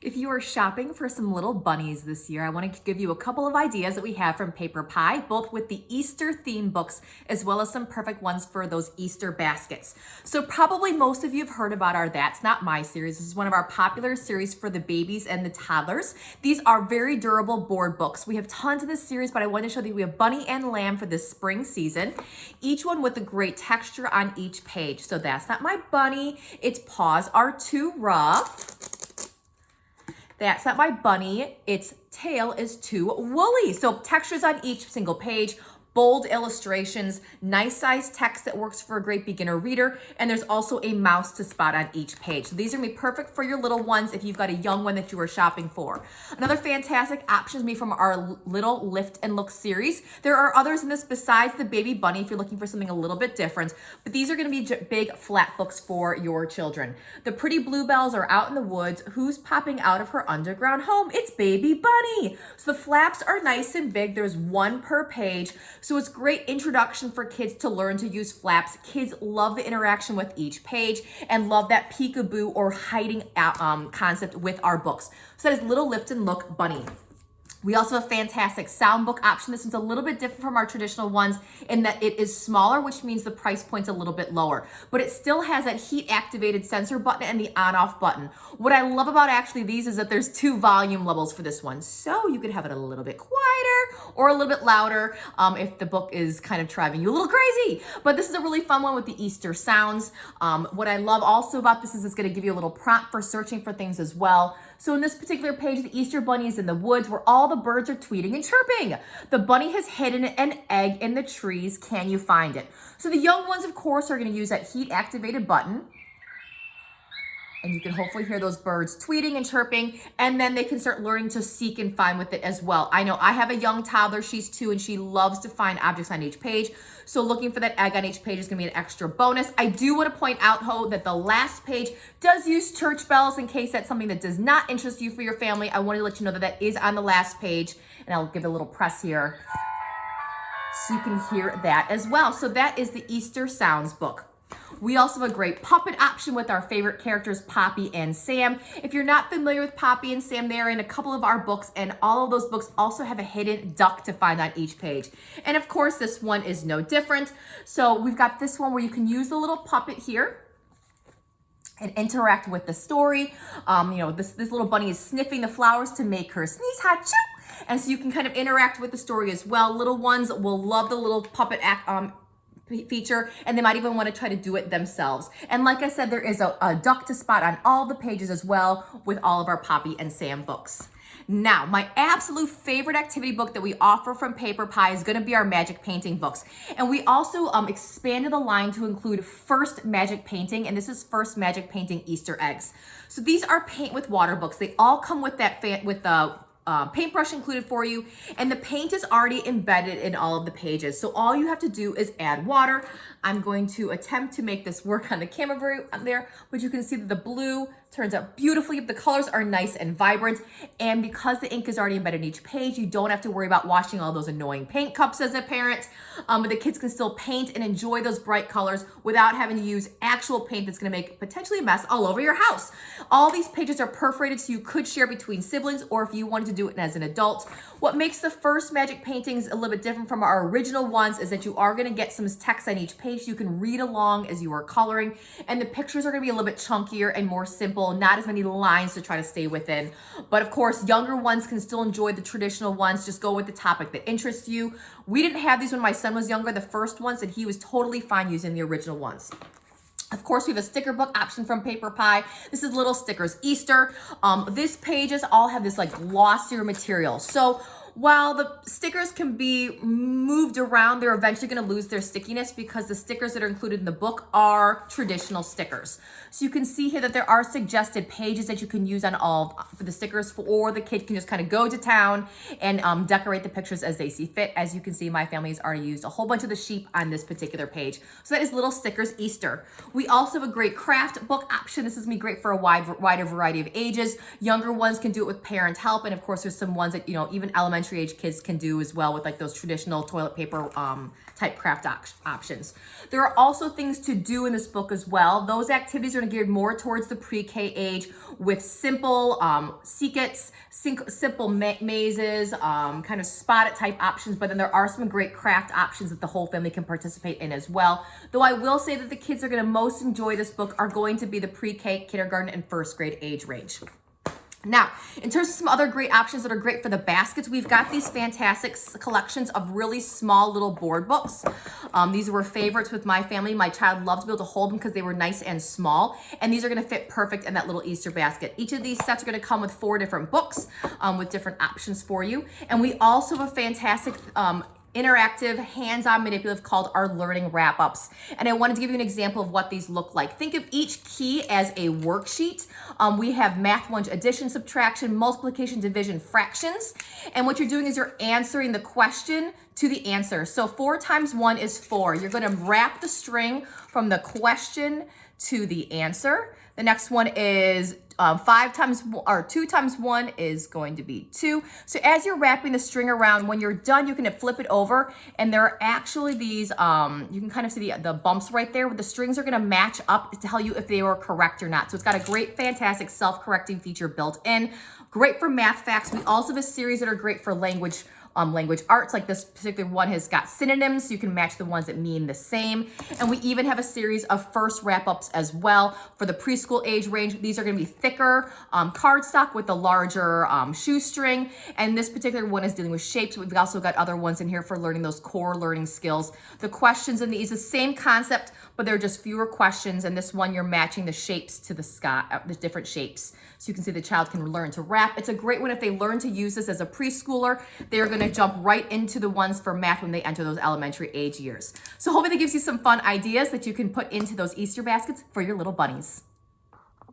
If you are shopping for some little bunnies this year, I want to give you a couple of ideas that we have from PaperPie, both with the Easter theme books, as well as some perfect ones for those Easter baskets. So probably most of you have heard about our That's Not My series. This is one of our popular series for the babies and the toddlers. These are very durable board books. We have tons of this series, but I wanted to show you we have Bunny and Lamb for this spring season. Each one with a great texture on each page. So That's Not My Bunny. Its paws are too rough. That's Not My Bunny. Its tail is too woolly. So textures on each single page, bold illustrations, nice size text that works for a great beginner reader, and there's also a mouse to spot on each page. So these are gonna be perfect for your little ones if you've got a young one that you are shopping for. Another fantastic option is me from our Little Lift and Look series. There are others in this besides the baby bunny if you're looking for something a little bit different, but these are gonna be big flat books for your children. The pretty bluebells are out in the woods. Who's popping out of her underground home? It's baby bunny. So the flaps are nice and big. There's one per page. So it's great introduction for kids to learn to use flaps. Kids love the interaction with each page and love that peekaboo or hiding out concept with our books. So that is Little Lift and Look Bunny. We also have a fantastic sound book option. This one's a little bit different from our traditional ones in that it is smaller, which means the price point's a little bit lower, but it still has that heat activated sensor button and the on off button. What I love about actually these is that there's 2 volume levels for this one. So you could have it a little bit quieter or a little bit louder if the book is kind of driving you a little crazy. But this is a really fun one with the Easter sounds. What I love also about this is it's gonna give you a little prompt for searching for things as well. So in this particular page, the Easter bunny is in the woods where all the birds are tweeting and chirping. The bunny has hidden an egg in the trees. Can you find it? So the young ones, of course, are going to use that heat activated button. And you can hopefully hear those birds tweeting and chirping, and then they can start learning to seek and find with it as well. I know I have a young toddler, she's 2, and she loves to find objects on each page. So looking for that egg on each page is gonna be an extra bonus. I do wanna point out, that the last page does use church bells in case that's something that does not interest you for your family. I wanted to let you know that that is on the last page, and I'll give it a little press here so you can hear that as well. So that is the Easter Sounds book. We also have a great puppet option with our favorite characters, Poppy and Sam. If you're not familiar with Poppy and Sam, they're in a couple of our books, and all of those books also have a hidden duck to find on each page. And of course, this one is no different. So we've got this one where you can use the little puppet here and interact with the story. This little bunny is sniffing the flowers to make her sneeze, ha-choo! And so you can kind of interact with the story as well. Little ones will love the little puppet feature, and they might even want to try to do it themselves. And like I said, there is a duck to spot on all the pages as well with all of our Poppy and Sam books. Now, my absolute favorite activity book that we offer from PaperPie is going to be our magic painting books. And we also expanded the line to include First Magic Painting, and this is First Magic Painting Easter Eggs. So these are paint with water books. They all come with that paintbrush included for you, and the paint is already embedded in all of the pages. So all you have to do is add water. I'm going to attempt to make this work on the camera there, but you can see that the blue turns out beautifully. The colors are nice and vibrant, and because the ink is already embedded in each page, you don't have to worry about washing all those annoying paint cups as a parent. But the kids can still paint and enjoy those bright colors without having to use actual paint that's gonna make potentially a mess all over your house. All these pages are perforated, so you could share between siblings, or if you wanted to do it as an adult. What makes the First Magic Paintings a little bit different from our original ones is that you are gonna get some text on each page. You can read along as you are coloring, and the pictures are gonna be a little bit chunkier and more simple, not as many lines to try to stay within. But of course, younger ones can still enjoy the traditional ones. Just go with the topic that interests you. We didn't have these when my son was younger, the first ones, and he was totally fine using the original ones. Of course, we have a sticker book option from PaperPie. This is Little Stickers Easter. These pages all have this like glossier material. So while the stickers can be moved around, they're eventually going to lose their stickiness because the stickers that are included in the book are traditional stickers. So you can see here that there are suggested pages that you can use on all for the stickers, or the kid can just kind of go to town and decorate the pictures as they see fit. As you can see, my family has already used a whole bunch of the sheep on this particular page. So that is Little Stickers Easter. We also have a great craft book option. This is going to be great for a wider variety of ages. Younger ones can do it with parent help, and of course, there's some ones that, even elementary elementary age kids can do as well with like those traditional toilet paper type craft options. There are also things to do in this book as well. Those activities are geared more towards the pre-K age with simple secrets, simple mazes, kind of spot it type options, but then there are some great craft options that the whole family can participate in as well. Though I will say that the kids are going to most enjoy this book are going to be the pre-K, kindergarten, and first grade age range. Now, in terms of some other great options that are great for the baskets, we've got these fantastic collections of really small little board books. These were favorites with my family. My child loved to be able to hold them because they were nice and small, and these are going to fit perfect in that little Easter basket. Each of these sets are going to come with 4 different books with different options for you. And we also have a fantastic interactive, hands-on manipulative called our learning wrap-ups. And I wanted to give you an example of what these look like. Think of each key as a worksheet. We have math 1, addition, subtraction, multiplication, division, fractions. And what you're doing is you're answering the question to the answer. So 4 times 1 is 4. You're going to wrap the string from the question to the answer. The next one is 2 times 1 is going to be 2. So as you're wrapping the string around, when you're done, you can flip it over, and there are actually these, you can kind of see the bumps right there where the strings are going to match up to tell you if they were correct or not. So it's got a great, fantastic self-correcting feature built in. Great for math facts. We also have a series that are great for language arts. Like this particular one has got synonyms, so you can match the ones that mean the same. And we even have a series of first wrap-ups as well for the preschool age range. These are going to be thicker cardstock with a larger shoestring. And this particular one is dealing with shapes. We've also got other ones in here for learning those core learning skills. The questions in these, the same concept, but they're just fewer questions. And this one, you're matching the shapes to the sky, the different shapes. So you can see the child can learn to wrap. It's a great one if they learn to use this as a preschooler. They're going to jump right into the ones for math when they enter those elementary age years. So hopefully that gives you some fun ideas that you can put into those Easter baskets for your little bunnies.